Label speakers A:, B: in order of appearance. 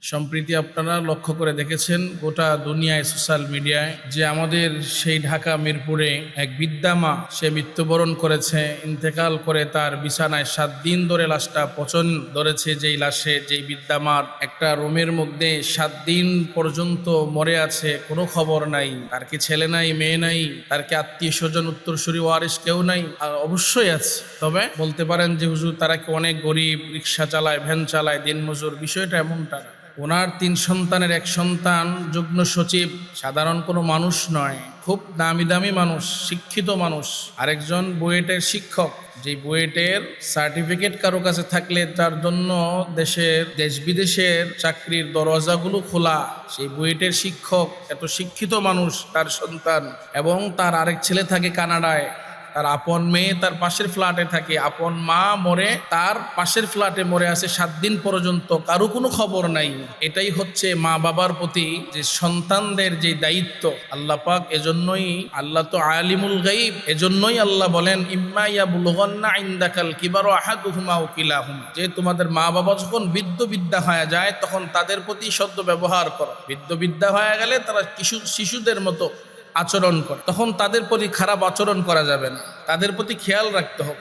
A: সম্প্রতি আপনারা লক্ষ্য করে দেখেছেন গোটা দুনিয়ায় সোশ্যাল মিডিয়ায় যে আমাদের সেই ঢাকা মিরপুরে এক বৃদ্ধা মা সে মৃত্যুবরণ করেছে, ইন্তেকাল করে তার বিছানায় 7 দিন ধরে লাশটা পচন ধরেছে। যেই লাশে যেই বৃদ্ধা মার একটা রুমের মধ্যে 7 দিন পর্যন্ত মরে আছে, কোনো খবর নাই। তার কি ছেলে নাই, মেয়ে নাই, তার কি আত্মীয় স্বজন উত্তরসূরি ওয়ারিশ কেউ নাই? অবশ্যই আছে, তবে বলতে পারেন যে হুজুর তারা কি অনেক গরিব, রিক্সা চালায়, ভ্যান চালায়, দিনমজুর। বিষয়টা এমনটা না। ওনার 3 সন্তানের এক সন্তান যুগ্ম সচিব, সাধারণ কোনো মানুষ নয়, খুব দামি দামি মানুষ, শিক্ষিত মানুষ। আরেকজন বুয়েটের শিক্ষক, যে বুয়েটের সার্টিফিকেট কারো কাছে থাকলে তার জন্য দেশ বিদেশের চাকরির দরজাগুলো খোলা। সেই বুয়েটের শিক্ষক, এত শিক্ষিত মানুষ, তার সন্তান এবং তার আরেক ছেলে থাকে কানাডায়। তার আপন মেয়ে তার পাশের ফ্ল্যাটে থাকে, আপন মা মরে তার পাশের ফ্ল্যাটে মরে আছে 7 দিন পর্যন্ত, কারো কোনো খবর নাই। এটাই হচ্ছে মা বাবার প্রতি যে সন্তানদের যে দায়িত্ব। আল্লাহ পাক এজন্যই, আল্লাহ তো আলিমুল গাইব, এজন্যই আল্লাহ বলেন ইম্মা ইয়াবলুগান্না ইনদাকাল কিবারু আহাদুহুমা আও কিলাহুমা, যে তোমাদের মা বাবা যখন বৃদ্ধ হয়ে যায় তখন তাদের প্রতি সদ্য ব্যবহার করো। বৃদ্ধ হয়ে গেলে তারা শিশুদের মতো আচরণ করে, তখন তাদের প্রতি খারাপ আচরণ করা যাবে না, তাদের প্রতি খেয়াল রাখতে হবে।